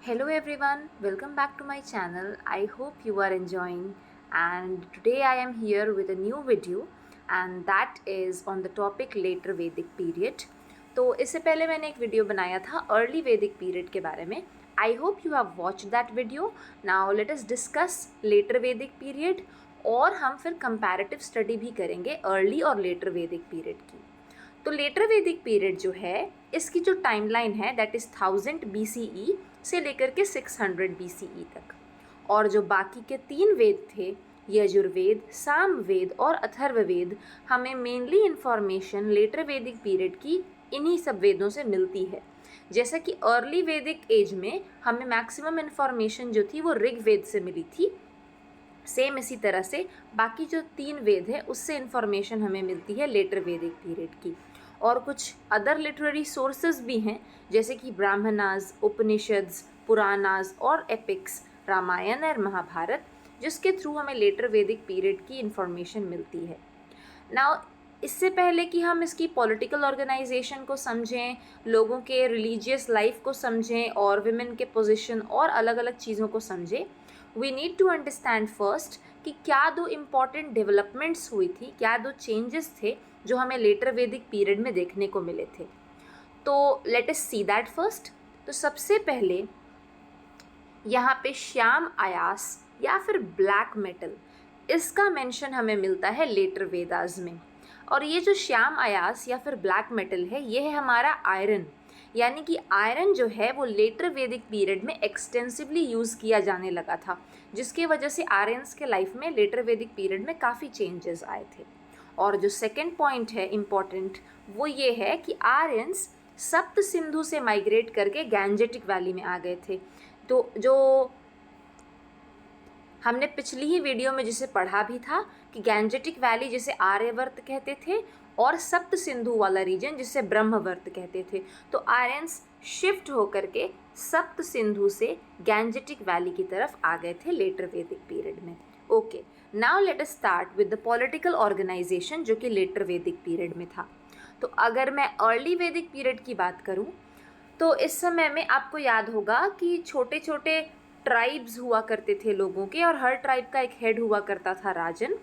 Hello everyone, welcome back to my channel. I hope you are enjoying, and today I am here with a new video and that is on the topic later Vedic period. तो इससे पहले मैंने एक video बनाया था early Vedic period के बारे में. I hope you have watched that video. Now let us discuss later Vedic period और हम फिर कंपैरेटिव स्टडी भी करेंगे अर्ली और लेटर वैदिक पीरियड की. तो लेटर वैदिक पीरियड जो है इसकी जो टाइमलाइन है दैट इज़ 1000 BCE से लेकर के 600 BCE तक. और जो बाकी के 3 वेद थे यजुर्वेद, सामवेद और अथर्ववेद, हमें mainly information letter Vedic period की इन्हीं सब वेदों से मिलती है. जैसा कि अर्ली वैदिक एज में हमें मैक्सिमम इन्फॉर्मेशन जो थी वो ऋग्वेद से मिली थी, सेम इसी तरह से बाकी जो 3 वेद है उससे इन्फॉर्मेशन हमें मिलती है लेटर वैदिक पीरियड की. और कुछ अदर लिटरेरी सोर्सेज भी हैं जैसे कि ब्राह्मणास, उपनिषद्स, पुराणास और एपिक्स, रामायण और महाभारत, जिसके थ्रू हमें लेटर वैदिक पीरियड की इन्फॉर्मेशन मिलती है. नाउ इससे पहले कि हम इसकी पॉलिटिकल ऑर्गेनाइजेशन को समझें, लोगों के रिलीजियस लाइफ को समझें और विमेन के पोजीशन और अलग अलग चीज़ों को समझें, we need to understand first कि क्या 2 इम्पॉर्टेंट डेवलपमेंट्स हुई थी, क्या 2 चेंजेस थे जो हमें लेटर वैदिक पीरियड में देखने को मिले थे. तो let us see that first. तो सबसे पहले यहाँ पे श्याम आयास या फिर ब्लैक मेटल, इसका मेंशन हमें मिलता है लेटर वेदास में. और ये जो श्याम आयास या फिर ब्लैक मेटल है ये है हमारा आयरन. यानी कि आयरन जो है वो लेटर वैदिक पीरियड में एक्सटेंसिवली यूज़ किया जाने लगा था, जिसकी वजह से आर्यंस के लाइफ में लेटर वैदिक पीरियड में काफ़ी चेंजेस आए थे. और जो सेकंड पॉइंट है इम्पॉर्टेंट वो ये है कि आर्यंस सप्त सिंधु से माइग्रेट करके गैंजेटिक वैली में आ गए थे. तो जो हमने पिछली ही वीडियो में जिसे पढ़ा भी था कि गैंजेटिक वैली जिसे आर्यवर्त कहते थे और सप्त सिंधु वाला रीजन जिसे ब्रह्मवर्त कहते थे. तो आर्यंस शिफ्ट होकर के सप्त सिंधु से गैंजेटिक वैली की तरफ आ गए थे लेटर वैदिक पीरियड में. Okay, now let us start with the political organization जो कि लेटर वैदिक पीरियड में था. तो अगर मैं अर्ली वैदिक पीरियड की बात करूं तो इस समय में आपको याद होगा कि छोटे छोटे ट्राइब्स हुआ करते थे लोगों के और हर ट्राइब का एक हेड हुआ करता था राजन.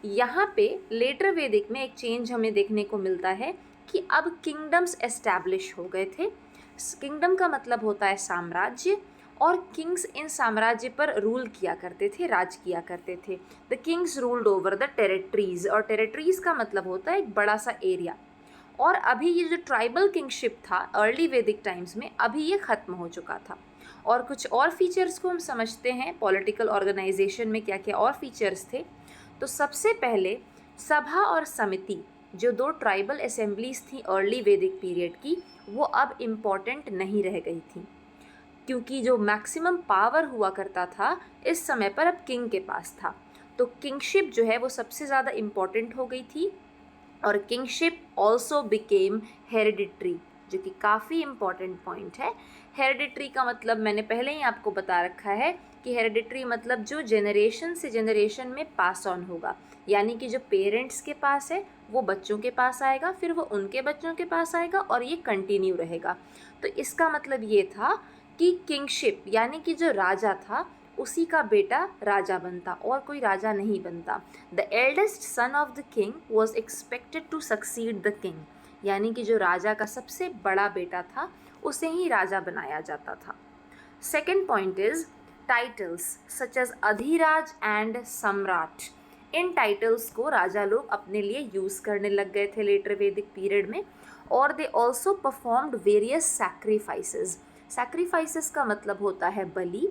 यहाँ पे लेटर वैदिक में एक चेंज हमें देखने को मिलता है कि अब किंगडम्स एस्टैब्लिश हो गए थे. किंगडम का मतलब होता है साम्राज्य, और किंग्स इन साम्राज्य पर रूल किया करते थे, राज किया करते थे. The Kings ruled over the territories, और टेरिटरीज का मतलब होता है एक बड़ा सा एरिया. और अभी ये जो ट्राइबल किंगशिप था अर्ली वैदिक टाइम्स में, अभी ये ख़त्म हो चुका था. और कुछ और फीचर्स को हम समझते हैं पॉलिटिकल ऑर्गेनाइजेशन में क्या क्या और फीचर्स थे. तो सबसे पहले सभा और समिति, जो 2 ट्राइबल असेंबलीज थी अर्ली वैदिक पीरियड की, वो अब इम्पॉर्टेंट नहीं रह गई थी, क्योंकि जो मैक्सिमम पावर हुआ करता था इस समय पर अब किंग के पास था. तो किंगशिप जो है वो सबसे ज़्यादा इम्पॉर्टेंट हो गई थी. और किंगशिप ऑल्सो बिकेम हेरिडिटरी, जो कि काफ़ी इम्पॉर्टेंट पॉइंट है. हेरिडिटरी का मतलब मैंने पहले ही आपको बता रखा है कि हेरिडिटरी मतलब जो जनरेशन से जनरेशन में पास ऑन होगा. यानी कि जो पेरेंट्स के पास है वो बच्चों के पास आएगा, फिर वो उनके बच्चों के पास आएगा और ये कंटिन्यू रहेगा. तो इसका मतलब ये था कि किंगशिप यानी कि जो राजा था उसी का बेटा राजा बनता और कोई राजा नहीं बनता. The eldest son of the king was expected to succeed the king, यानी कि जो राजा का सबसे बड़ा बेटा था उसे ही राजा बनाया जाता था. Second point is titles such as adhiraj and samrat. इन टाइटल्स को राजा लोग अपने लिए यूज़ करने लग गए थे लेटर वैदिक पीरियड में. और they also performed various sacrifices. Sacrifices का मतलब होता है बलि,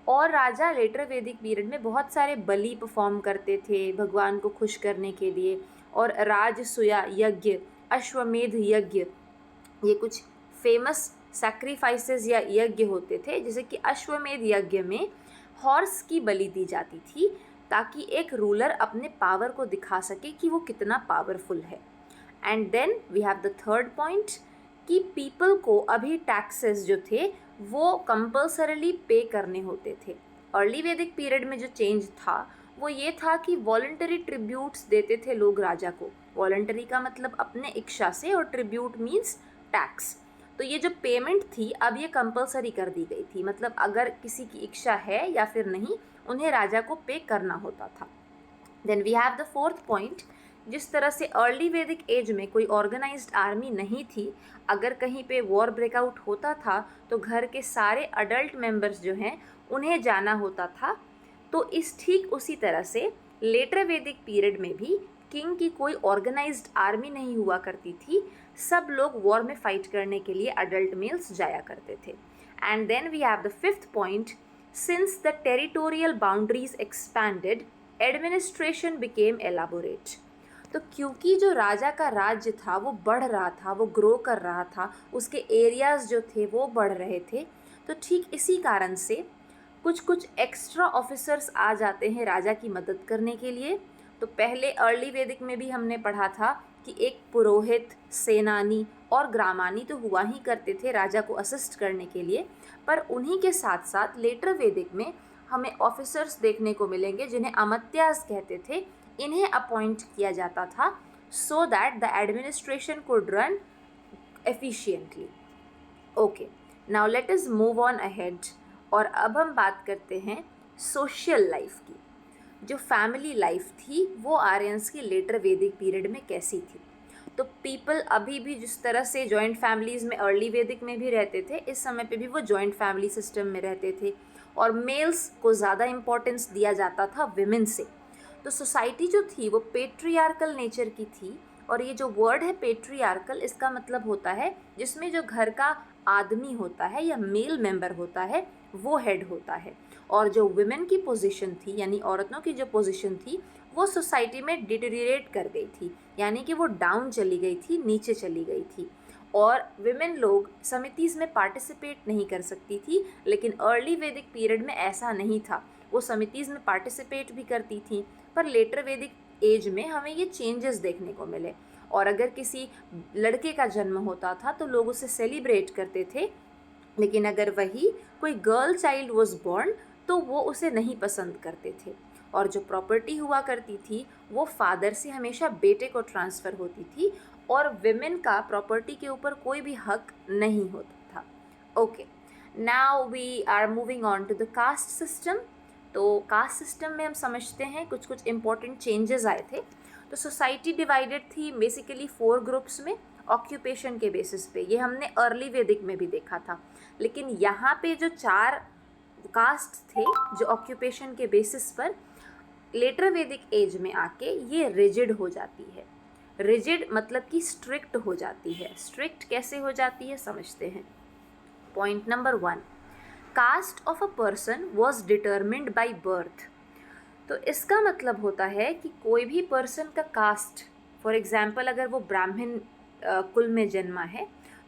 और राजा लेटर वैदिक पीरियड में बहुत सारे बलि परफॉर्म करते थे भगवान को खुश करने के लिए. और राजसूया यज्ञ, अश्वमेध यज्ञ, ये कुछ फेमस सैक्रिफाइसेस या यज्ञ होते थे. जैसे कि अश्वमेध यज्ञ में हॉर्स की बलि दी जाती थी ताकि एक रूलर अपने पावर को दिखा सके कि वो कितना पावरफुल है. And then we have the third point कि पीपल को अभी टैक्सेस जो थे वो कंपल्सरीली पे करने होते थे. अर्ली वैदिक पीरियड में जो चेंज था वो ये था कि वॉलंटरी ट्रिब्यूट्स देते थे लोग राजा को. वॉलंटरी का मतलब अपने इच्छा से और ट्रिब्यूट मीन्स टैक्स. तो ये जो पेमेंट थी अब ये कंपलसरी कर दी गई थी, मतलब अगर किसी की इच्छा है या फिर नहीं, उन्हें राजा को पे करना होता था। Then we have the fourth point, जिस तरह से अर्ली वैदिक एज में कोई ऑर्गेनाइज्ड आर्मी नहीं थी, अगर कहीं पे वॉर ब्रेकआउट होता था तो घर के सारे अडल्ट मेंबर्स जो हैं उन्हें जाना होता था। तो इस ठीक उसी तरह से लेटर वैदिक पीरियड में भी किंग की कोई ऑर्गेनाइज्ड आर्मी नहीं हुआ करती थी, सब लोग वॉर में फाइट करने के लिए अडल्ट मेल्स जाया करते थे। And then we have the fifth point, since the territorial boundaries expanded administration became elaborate. तो क्योंकि जो राजा का राज्य था वो बढ़ रहा था, वो ग्रो कर रहा था, उसके एरियाज़ जो थे वो बढ़ रहे थे, तो ठीक इसी कारण से कुछ कुछ एक्स्ट्रा ऑफिसर्स आ जाते हैं राजा की मदद करने के लिए। तो पहले अर्ली वैदिक में भी हमने पढ़ा था कि एक पुरोहित, सेनानी और ग्रामानी तो हुआ ही करते थे राजा को असिस्ट करने के लिए, पर उन्हीं के साथ साथ लेटर वैदिक में हमें ऑफिसर्स देखने को मिलेंगे जिन्हें अमात्यास कहते थे। इन्हें अपॉइंट किया जाता था so that the administration could run efficiently. Okay, now let us move on ahead. और अब हम बात करते हैं सोशल लाइफ की। जो फैमिली लाइफ थी वो आर्यंस की लेटर वैदिक पीरियड में कैसी थी? तो पीपल अभी भी जिस तरह से जॉइंट फैमिलीज़ में अर्ली वैदिक में भी रहते थे, इस समय पे भी वो जॉइंट फैमिली सिस्टम में रहते थे, और मेल्स को ज़्यादा इम्पोर्टेंस दिया जाता था विमेन से। तो सोसाइटी जो थी वो पेट्रियार्कल नेचर की थी, और ये जो वर्ड है पेट्रियार्कल, इसका मतलब होता है जिसमें जो घर का आदमी होता है या मेल मेंबर होता है वो हेड होता है, और जो विमेन की पोजीशन थी यानी औरतों की जो पोजीशन थी वो सोसाइटी में डिटेरिएट कर गई थी, यानी कि वो डाउन चली गई थी, नीचे चली गई थी, और विमेन लोग समितिज़ में पार्टिसिपेट नहीं कर सकती थी। लेकिन अर्ली वैदिक पीरियड में ऐसा नहीं था, वो समितिज़ में पार्टिसिपेट भी करती थी, पर लेटर वैदिक एज में हमें ये चेंजेस देखने को मिले। और अगर किसी लड़के का जन्म होता था तो लोग उसे सेलिब्रेट करते थे, लेकिन अगर वही कोई गर्ल चाइल्ड वॉज बॉर्न तो वो उसे नहीं पसंद करते थे। और जो प्रॉपर्टी हुआ करती थी वो फादर से हमेशा बेटे को ट्रांसफ़र होती थी, और विमेन का प्रॉपर्टी के ऊपर कोई भी हक नहीं होता था। Okay, now we are moving on to the caste system. तो कास्ट सिस्टम में हम समझते हैं कुछ कुछ इम्पोर्टेंट चेंजेस आए थे। तो सोसाइटी डिवाइडेड थी बेसिकली 4 ग्रुप्स में ऑक्यूपेशन के बेसिस पे, ये हमने अर्ली वैदिक में भी देखा था। लेकिन यहाँ पे जो 4 कास्ट थे जो ऑक्यूपेशन के बेसिस पर, लेटर वैदिक एज में आके ये रिजिड हो जाती है। रिजिड मतलब कि स्ट्रिक्ट हो जाती है। स्ट्रिक्ट कैसे हो जाती है समझते हैं। Point number 1, caste of a person was determined by birth. तो इसका मतलब होता है कि कोई भी पर्सन का कास्ट, फॉर एग्जाम्पल अगर वो ब्राह्मण कुल में जन्मा है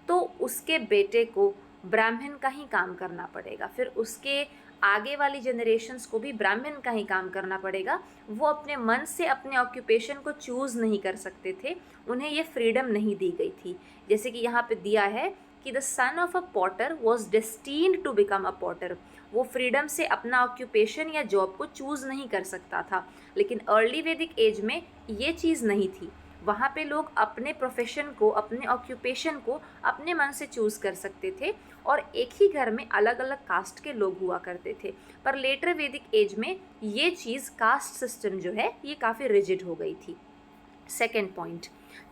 तो उसके बेटे को ब्राह्मण का ही काम करना पड़ेगा, फिर उसके आगे वाली जनरेशन्स को भी ब्राह्मण का ही काम करना पड़ेगा। वो अपने मन से अपने ऑक्यूपेशन को चूज़ नहीं कर सकते थे, उन्हें ये फ्रीडम नहीं दी गई थी। जैसे कि यहाँ पे दिया है कि the son of a potter was destined to become a potter. वो फ्रीडम से अपना ऑक्यूपेशन या जॉब को चूज़ नहीं कर सकता था। लेकिन अर्ली वैदिक एज में ये चीज़ नहीं थी, वहाँ पे लोग अपने प्रोफेशन को, अपने ऑक्यूपेशन को अपने मन से चूज़ कर सकते थे, और एक ही घर में अलग अलग कास्ट के लोग हुआ करते थे। पर लेटर वैदिक एज में ये चीज़, कास्ट सिस्टम जो है ये काफ़ी रिजिड हो गई थी। Second point,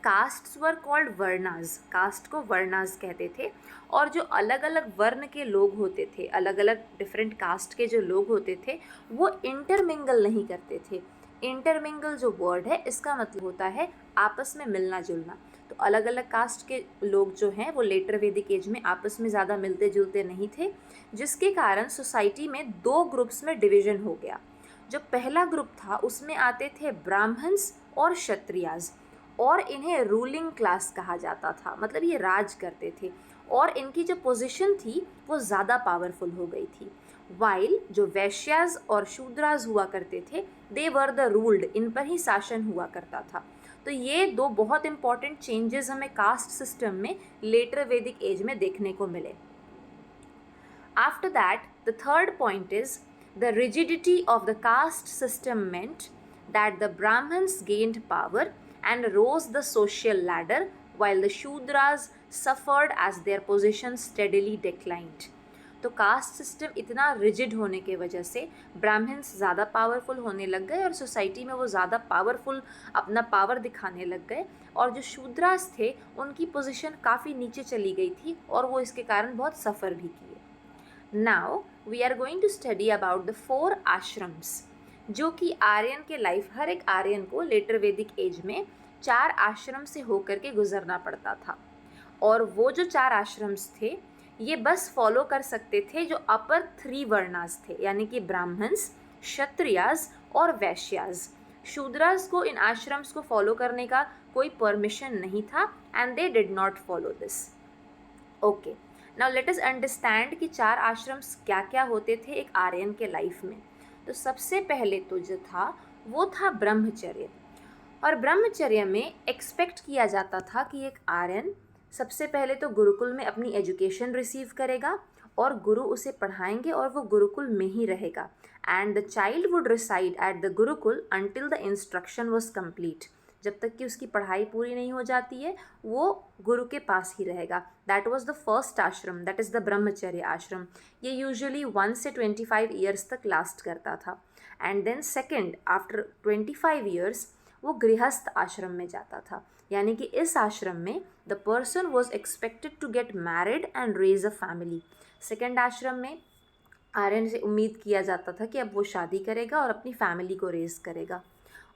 castes were called varnas. Caste को वर्णाज कहते थे, और जो अलग अलग वर्ण के लोग होते थे, अलग अलग डिफरेंट कास्ट के जो लोग होते थे वो इंटरमिंगल नहीं करते थे। इंटरमिंगल जो वर्ड है इसका मतलब होता है आपस में मिलना जुलना। तो अलग अलग कास्ट के लोग जो हैं वो लेटर वैदिक एज में आपस में ज़्यादा मिलते जुलते नहीं थे, जिसके कारण सोसाइटी में 2 ग्रुप्स में डिवीज़न हो गया। जो पहला ग्रुप था उसमें आते थे ब्राह्मण्स और क्षत्रियाज, और इन्हें रूलिंग क्लास कहा जाता था, मतलब ये राज करते थे, और इनकी जो पोजीशन थी वो ज़्यादा पावरफुल हो गई थी। वाइल जो वैश्याज और शूद्राज हुआ करते थे, दे वर द रूल्ड, इन पर ही शासन हुआ करता था। तो ये 2 बहुत इंपॉर्टेंट चेंजेस हमें कास्ट सिस्टम में लेटर वैदिक एज में देखने को मिले। After that the third point is the rigidity of the caste system meant that the Brahmins gained power and rose the social ladder while the Shudras suffered as their position steadily declined. तो caste system इतना rigid होने के वजह से Brahmins ज़्यादा powerful होने लग गए और सोसाइटी में वो ज़्यादा पावरफुल अपना पावर दिखाने लग गए, और जो शूद्रास थे उनकी पोजीशन काफ़ी नीचे चली गई थी और वो इसके कारण बहुत सफ़र भी किए. Now we are going to study about the 4 ashrams, जो कि आर्यन के लाइफ, हर एक आर्यन को लेटर वैदिक एज में 4 आश्रम से होकर के गुजरना पड़ता था. और वो जो 4 आश्रम्स थे ये बस फॉलो कर सकते थे जो अपर 3 वर्णास थे, यानी कि ब्राह्मण्स, क्षत्रियास और वैश्यास. शूद्रास को इन आश्रम्स को फॉलो करने का कोई परमिशन नहीं था and they did not follow this. Okay, now let us understand कि 4 आश्रम्स क्या क्या होते थे एक आर्यन के लाइफ में. तो सबसे पहले तो जो था वो था ब्रह्मचर्य. और ब्रह्मचर्य में एक्सपेक्ट किया जाता था कि एक आर्यन सबसे पहले तो गुरुकुल में अपनी एजुकेशन रिसीव करेगा और गुरु उसे पढ़ाएंगे और वो गुरुकुल में ही रहेगा. And the child would reside at the gurukul until the instruction was complete. जब तक कि उसकी पढ़ाई पूरी नहीं हो जाती है वो गुरु के पास ही रहेगा. दैट वॉज द फर्स्ट आश्रम, दैट इज़ द ब्रह्मचर्य आश्रम. ये यूजुअली 1 से 25 ईयर्स तक लास्ट करता था. And then second, after 25 years वो गृहस्थ आश्रम में जाता था, यानी कि इस आश्रम में the person was expected to get married and raise a family. Second आश्रम में आर्यन से उम्मीद किया जाता था कि अब वो शादी करेगा और अपनी फैमिली को रेज करेगा.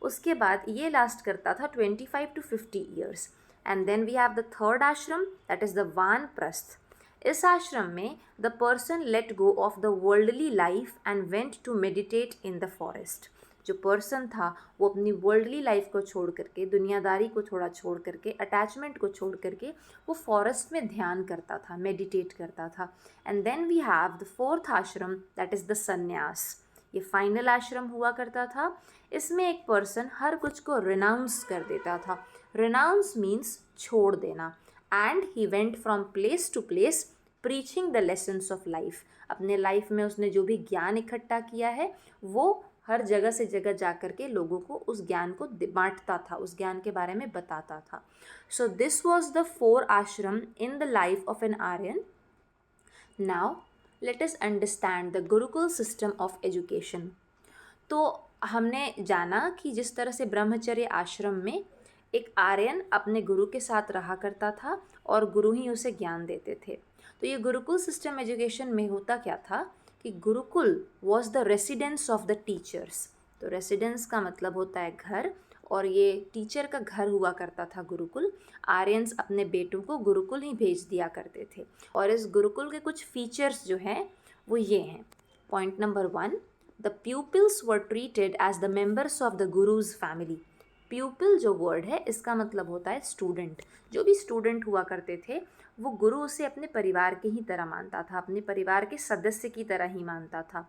उसके बाद ये लास्ट करता था 25 to 50 years. And then we have the third ashram, that is the Vanaprastha. इस आश्रम में the person let go of the worldly life and went to meditate in the forest. जो पर्सन था वो अपनी वर्ल्डली लाइफ को छोड़ करके, दुनियादारी को थोड़ा छोड़ करके, अटैचमेंट को छोड़ करके वो फॉरेस्ट में ध्यान करता था, मेडिटेट करता था. And then we have the fourth ashram, that is the sannyasa. ये फाइनल आश्रम हुआ करता था. इसमें एक पर्सन हर कुछ को रिनाउंस कर देता था. रिनाउंस मीन्स छोड़ देना. And he went from place to place preaching the lessons of life. अपने लाइफ में उसने जो भी ज्ञान इकट्ठा किया है वो हर जगह से जगह जा कर के लोगों को उस ज्ञान को बांटता था, उस ज्ञान के बारे में बताता था. So this was the 4 ashram in the life of an Aryan. Now let us understand the gurukul system of education. तो हमने जाना कि जिस तरह से ब्रह्मचर्य आश्रम में एक आर्यन अपने गुरु के साथ रहा करता था और गुरु ही उसे ज्ञान देते थे. तो ये गुरुकुल सिस्टम एजुकेशन में होता क्या था कि Gurukul was the residence of the teachers. तो रेसिडेंस का मतलब होता है घर, और ये टीचर का घर हुआ करता था गुरुकुल. आर्यंस अपने बेटों को गुरुकुल ही भेज दिया करते थे. और इस गुरुकुल के कुछ फीचर्स जो हैं वो ये हैं. Point number 1, the pupils were treated as the members of the guru's family. Pupil जो वर्ड है इसका मतलब होता है स्टूडेंट. जो भी स्टूडेंट हुआ करते थे वो गुरु उसे अपने परिवार की ही तरह मानता था, अपने परिवार के सदस्य की तरह ही मानता था.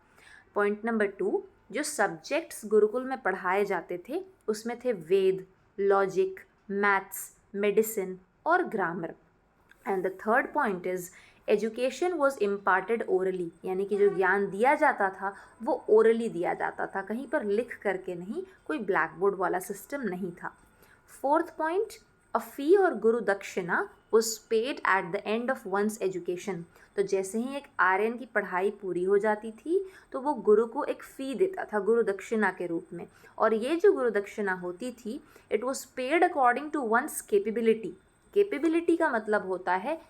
पॉइंट नंबर 2, जो सब्जेक्ट्स गुरुकुल में पढ़ाए जाते थे उसमें थे वेद, लॉजिक, मैथ्स, मेडिसिन और grammar. And the third point is education was imparted orally, यानी कि जो ज्ञान दिया जाता था वो ओरली दिया जाता था, कहीं पर लिख करके नहीं, कोई ब्लैक बोर्ड वाला सिस्टम नहीं था. फोर्थ पॉइंट, अ फी और गुरु दक्षिणा was paid at the end of one's education. तो जैसे ही एक आर्यन की पढ़ाई पूरी हो जाती थी तो वो गुरु को एक फ़ी देता था गुरु दक्षिणा के रूप में. और ये जो गुरु दक्षिणा होती थी it was paid according to one's capability. Capability का मतलब होता है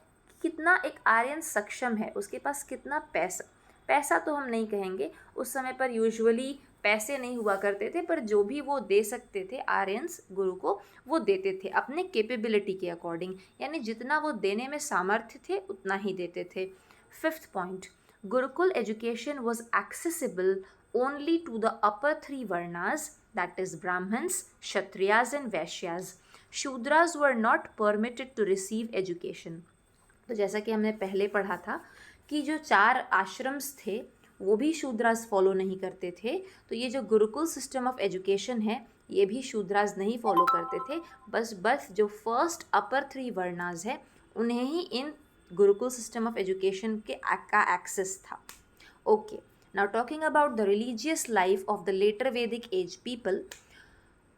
कितना एक आर्यन सक्षम है, उसके पास कितना पैसा. पैसा तो हम नहीं कहेंगे, उस समय पर यूजुअली पैसे नहीं हुआ करते थे, पर जो भी वो दे सकते थे आर्यंस गुरु को वो देते थे अपने कैपेबिलिटी के अकॉर्डिंग, यानी जितना वो देने में सामर्थ्य थे उतना ही देते थे. Fifth point, gurukul education was accessible only to the upper 3 varnas, that is Brahmins, Kshatriyas and Vaishyas. Shudras were not permitted to receive education. तो जैसा कि हमने पहले पढ़ा था कि जो 4 आश्रम्स थे वो भी शूद्रास फॉलो नहीं करते थे. तो ये जो गुरुकुल सिस्टम ऑफ एजुकेशन है ये भी शूद्रास नहीं फॉलो करते थे. बस जो फर्स्ट अपर 3 वर्णास है उन्हें ही इन गुरुकुल सिस्टम ऑफ एजुकेशन के का एक्सेस था. Okay, now talking about the religious life of the later Vedic age people.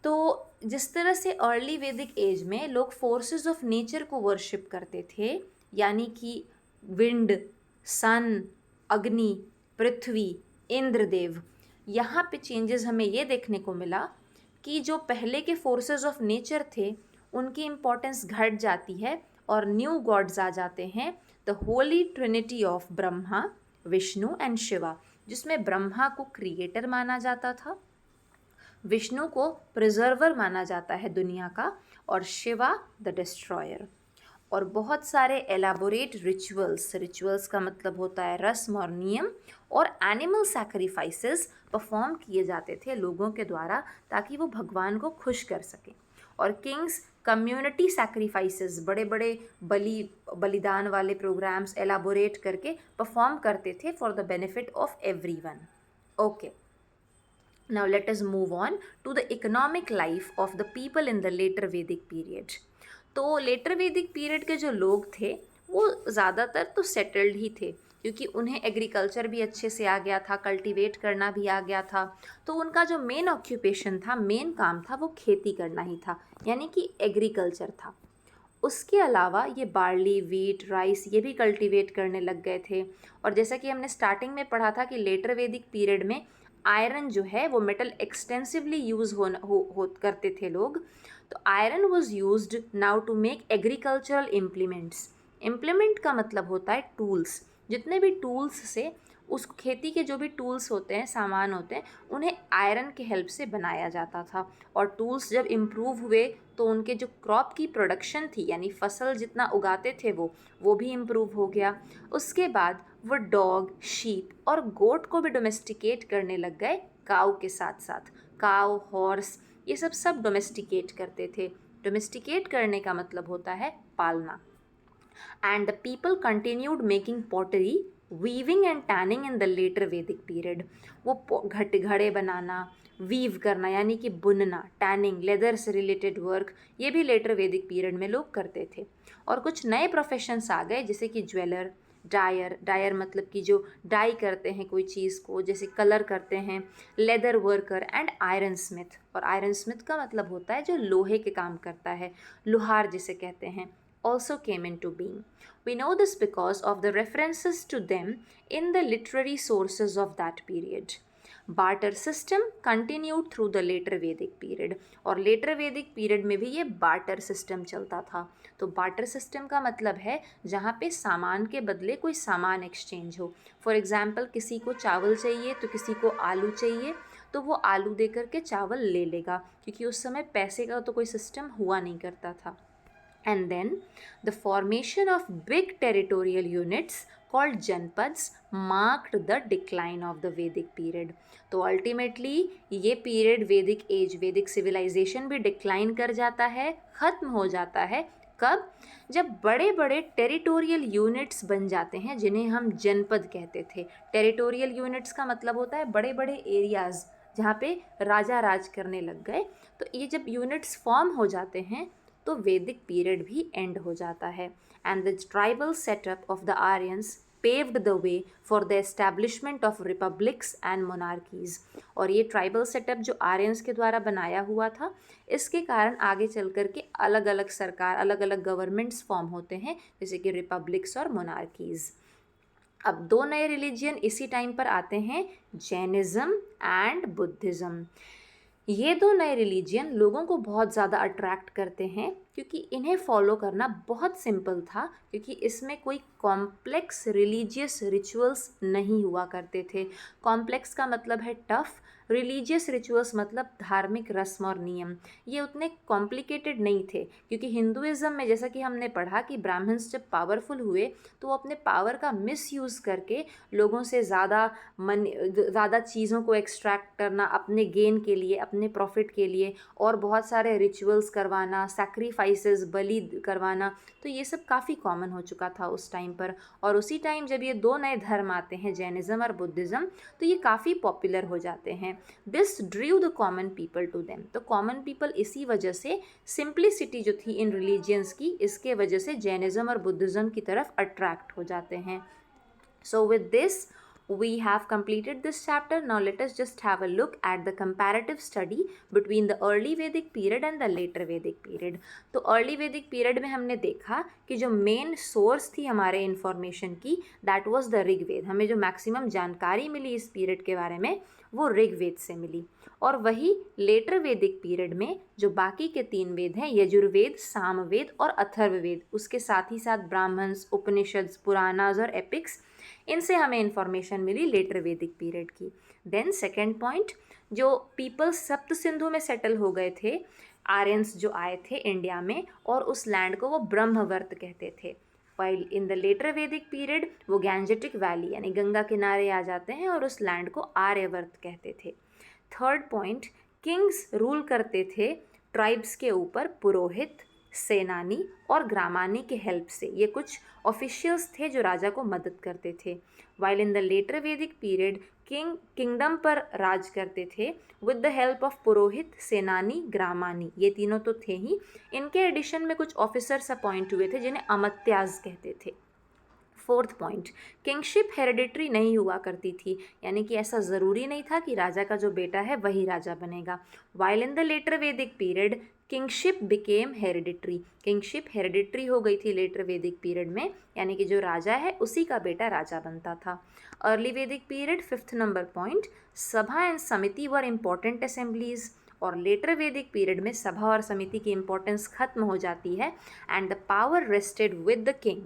तो जिस तरह से अर्ली वैदिक एज में लोग फोर्सेस ऑफ नेचर को वर्शिप करते थे, यानी कि विंड, सन, अग्नि, पृथ्वी, इंद्रदेव, यहाँ पे चेंजेस हमें ये देखने को मिला कि जो पहले के फोर्सेस ऑफ नेचर थे उनकी इम्पोर्टेंस घट जाती है और न्यू गॉड्स आ जाते हैं, the Holi Trinity of Brahma, Vishnu and Shiva, जिसमें ब्रह्मा को क्रिएटर माना जाता था, विष्णु को प्रिजर्वर माना जाता है दुनिया का, और शिवा द डिस्ट्रॉयर। और बहुत सारे एलाबोरेट रिचुअल्स का मतलब होता है रस्म और नियम, और एनिमल सैक्रिफाइसेस परफॉर्म किए जाते थे लोगों के द्वारा ताकि वो भगवान को खुश कर सकें। और किंग्स कम्युनिटी सैक्रिफाइसेस, बड़े बड़े बलिदान वाले प्रोग्राम्स एलाबोरेट करके परफॉर्म करते थे for the benefit of everyone. Okay, now let us move on to the economic life of the people in the later Vedic period. तो लेटर वैदिक पीरियड के जो लोग थे वो ज़्यादातर तो सेटल्ड ही थे, क्योंकि उन्हें एग्रीकल्चर भी अच्छे से आ गया था, कल्टीवेट करना भी आ गया था। तो उनका जो मेन ऑक्यूपेशन था, मेन काम था, वो खेती करना ही था, यानी कि एग्रीकल्चर था। उसके अलावा ये बार्ली, वीट, राइस ये भी कल्टीवेट करने लग गए थे। और जैसा कि हमने स्टार्टिंग में पढ़ा था कि लेटर वैदिक पीरियड में आयरन जो है वो मेटल एक्सटेंसिवली यूज़ करते थे लोग। तो iron was used now to make agricultural implements. Implement का मतलब होता है टूल्स। जितने भी टूल्स से उस खेती के जो भी टूल्स होते हैं, सामान होते हैं, उन्हें आयरन के हेल्प से बनाया जाता था। और टूल्स जब इम्प्रूव हुए तो उनके जो क्रॉप की प्रोडक्शन थी, यानी फसल जितना उगाते थे वो भी इम्प्रूव हो गया। उसके बाद वो डॉग, शीप और गोट को भी डोमेस्टिकेट करने लग गए काऊ के साथ साथ। काऊ, हॉर्स, ये सब डोमेस्टिकेट करते थे। डोमेस्टिकेट करने का मतलब होता है पालना। And the people continued making pottery, weaving and tanning in the later Vedic period. वो घड़े बनाना, वीव करना यानी कि बुनना, टैनिंग, लेदर से रिलेटेड वर्क, ये भी लेटर वैदिक पीरियड में लोग करते थे। और कुछ नए प्रोफेशंस आ गए, जैसे कि ज्वेलर, डायर मतलब कि जो डाई करते हैं कोई चीज़ को, जैसे कलर करते हैं, leather worker and iron Smith. और आयरन स्मिथ का मतलब होता है जो लोहे के काम करता है, लोहार जिसे कहते हैं, also came into being. We know this because of the references to them in the literary sources of that period. Barter system continued through the later Vedic period. और लेटर वैदिक पीरियड में भी ये बार्टर सिस्टम चलता था। तो barter system का मतलब है जहाँ पे सामान के बदले कोई सामान एक्सचेंज हो। फॉर एग्जाम्पल, किसी को चावल चाहिए तो किसी को आलू चाहिए, तो वो आलू दे करके चावल ले लेगा, क्योंकि उस समय पैसे का तो कोई सिस्टम हुआ नहीं करता था। And then the formation of big territorial units called janpads marked the decline of the Vedic period. तो अल्टीमेटली ये पीरियड वैदिक एज, वैदिक सिविलाइजेशन भी डिक्लाइन कर जाता है, ख़त्म हो जाता है। कब? जब बड़े बड़े टेरिटोरियल यूनिट्स बन जाते हैं, जिन्हें हम जनपद कहते थे। टेरिटोरियल यूनिट्स का मतलब होता है बड़े बड़े एरियाज़ जहाँ पे राजा राज करने लग गए। तो ये जब यूनिट्स फॉर्म हो जाते हैं तो वैदिक पीरियड भी एंड हो जाता है। And the tribal setup of the Aryans paved the way for the establishment of republics and monarchies. और ये ट्राइबल सेटअप जो आर्यंस के द्वारा बनाया हुआ था, इसके कारण आगे चल कर के अलग अलग सरकार, अलग अलग गवर्नमेंट्स फॉर्म होते हैं, जैसे कि रिपब्लिक्स और मोनार्कीज़। अब दो नए रिलीजियन इसी टाइम पर आते हैं, जैनिज़्म एंड बुद्धिज़्म। ये दो नए रिलीजियन लोगों को बहुत ज़्यादा अट्रैक्ट करते हैं, क्योंकि इन्हें फॉलो करना बहुत सिंपल था, क्योंकि इसमें कोई कॉम्प्लेक्स रिलीजियस रिचुअल्स नहीं हुआ करते थे। कॉम्प्लेक्स का मतलब है टफ, रिलीजियस रिचुअल्स मतलब धार्मिक रस्म और नियम। ये उतने कॉम्प्लिकेटेड नहीं थे, क्योंकि हिंदुइज़्म में जैसा कि हमने पढ़ा कि ब्राह्मण्स जब पावरफुल हुए तो वो अपने पावर का मिसयूज़ करके लोगों से ज़्यादा चीज़ों को एक्सट्रैक्ट करना अपने गेन के लिए, अपने प्रॉफिट के लिए, और बहुत सारे रिचुअल्स करवाना, सैक्रिफाइसेस, बलि करवाना, तो ये सब काफ़ी कॉमन हो चुका था उस टाइम पर। और उसी टाइम जब ये दो नए धर्म आते हैं, जैनिज़्म और बुद्धिज़्म, तो ये काफ़ी पॉपुलर हो जाते हैं। This drove the common people to them. तो कॉमन पीपल इसी वजह से, सिंप्लिसिटी जो थी इन रिलीजियंस की, इसके वजह से जैनिज़्म और बुद्धिज़्म की तरफ अट्रैक्ट हो जाते हैं। So with this We have completed this chapter. Now let us just have a look at the comparative study between the early Vedic period and the later Vedic period. तो early Vedic period में हमने देखा कि जो main source थी हमारे information की that was the Rigveda. हमें जो मैक्सिमम जानकारी मिली इस पीरियड के बारे में वो ऋग्वेद से मिली. और वही लेटर वैदिक पीरियड में जो बाकी के 3 वेद हैं, यजुर्वेद, सामवेद और अथर्ववेद, उसके साथ ही साथ ब्राह्मण्स, उपनिषद, पुराणाज और एपिक्स, इनसे हमें इंफॉर्मेशन मिली लेटर वैदिक पीरियड की. देन सेकेंड पॉइंट, जो पीपल्स सप्त सिंधु में सेटल हो गए थे, आर्यंस जो आए थे इंडिया में, और उस लैंड को वो ब्रह्मवर्त कहते थे. While in the later Vedic period वो गैंजेटिक वैली यानी गंगा किनारे आ जाते हैं और उस लैंड को आर्यवर्त कहते थे. थर्ड पॉइंट, किंग्स रूल करते थे ट्राइब्स के ऊपर पुरोहित, सेनानी और ग्रामानी के हेल्प से. ये कुछ ऑफिशियल्स थे जो राजा को मदद करते थे. While in the later Vedic period kingdom पर राज करते थे विद द हेल्प ऑफ पुरोहित, सेनानी, ग्रामानी. ये तीनों तो थे ही, इनके एडिशन में कुछ ऑफिसर्स अपॉइंट हुए थे जिन्हें अमत्याज कहते थे. फोर्थ पॉइंट, किंगशिप हेरिडिटरी नहीं हुआ करती थी, यानी कि ऐसा ज़रूरी नहीं था कि राजा का जो बेटा है वही राजा बनेगा. While in the later Vedic period kingship became hereditary. Kingship hereditary हो गई थी लेटर वैदिक पीरियड में, यानी कि जो राजा है उसी का बेटा राजा बनता था. Early Vedic period, fifth number point, सभा एंड समिति वर इम्पॉर्टेंट असेंबलीज. और लेटर वैदिक पीरियड में सभा और समिति की इंपॉर्टेंस खत्म हो जाती है and the power rested with the king.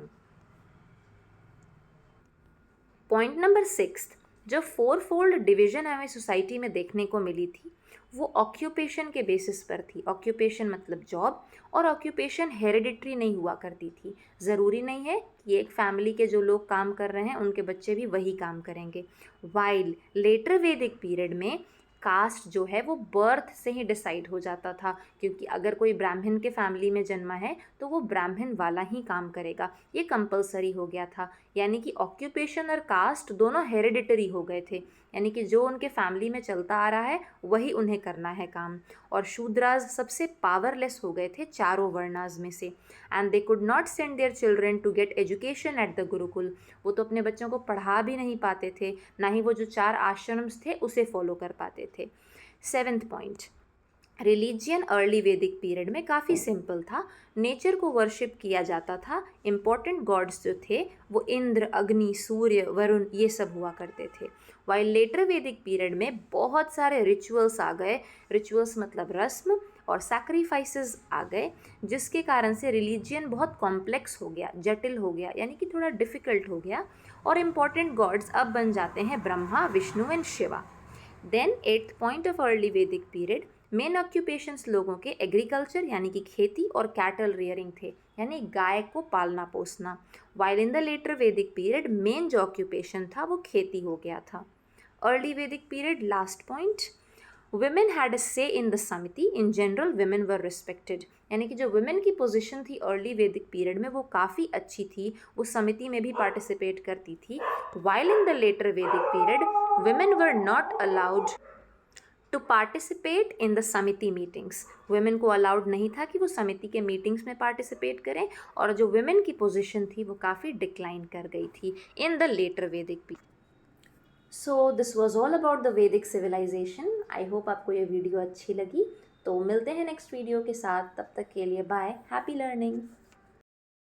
Point number 6, जो 4-फोल्ड डिवीजन हमें सोसाइटी में देखने को मिली थी वो ऑक्यूपेशन के बेसिस पर थी. ऑक्यूपेशन मतलब जॉब, और ऑक्यूपेशन हेरिडिटरी नहीं हुआ करती थी. ज़रूरी नहीं है कि एक फैमिली के जो लोग काम कर रहे हैं उनके बच्चे भी वही काम करेंगे. वाइल लेटर वैदिक पीरियड में कास्ट जो है वो बर्थ से ही डिसाइड हो जाता था, क्योंकि अगर कोई ब्राह्मण के फैमिली में जन्मा है तो वो ब्राह्मण वाला ही काम करेगा, ये कंपलसरी हो गया था. यानी कि ऑक्यूपेशन और कास्ट दोनों हेरिडिटरी हो गए थे, यानी कि जो उनके फैमिली में चलता आ रहा है वही उन्हें करना है काम. और शूद्राज सबसे पावरलेस हो गए थे चारों वर्णाज में से, and they could not send their children to get education at the gurukul. वो तो अपने बच्चों को पढ़ा भी नहीं पाते थे, ना ही वो जो 4 आश्रम्स थे उसे फॉलो कर पाते थे. Seventh point, religion early Vedic period में काफ़ी सिंपल था. नेचर को वर्शिप किया जाता था. इम्पॉर्टेंट गॉड्स जो थे वो इंद्र, अग्नि, सूर्य, वरुण, ये सब हुआ करते थे. वाइल लेटर वैदिक पीरियड में बहुत सारे रिचुअल्स आ गए. रिचुअल्स मतलब रस्म, और सैक्रिफाइसेस आ गए, जिसके कारण से रिलीजियन बहुत कॉम्प्लेक्स हो गया, जटिल हो गया, यानी कि थोड़ा डिफ़िकल्ट हो गया. और इम्पॉर्टेंट गॉड्स अब बन जाते हैं Brahma, Vishnu and Shiva. Then 8th point of early Vedic period, main occupations लोगों के एग्रीकल्चर यानी कि खेती और कैटल रियरिंग थे, यानी गाय को पालना पोसना. While in the later Vedic period main जो ऑक्यूपेशन था वो खेती हो गया था. Early Vedic period, last point, women had a say in the samiti. in general women were respected, यानी कि जो women की पोजीशन थी अर्ली वैदिक पीरियड में वो काफ़ी अच्छी थी, वो समिति में भी पार्टिसिपेट करती थी. while in the later Vedic period women were not allowed to participate in the samiti meetings. Women को अलाउड नहीं था कि वो समिति के मीटिंग्स में पार्टिसिपेट करें, और जो वुमेन की पोजीशन थी वो काफ़ी डिक्लाइन कर गई थी इन the later Vedic period. So this was all about the वैदिक सिविलाइजेशन. आई होप आपको ये वीडियो अच्छी लगी. तो मिलते हैं नेक्स्ट वीडियो के साथ, तब तक के लिए बाय, हैप्पी लर्निंग.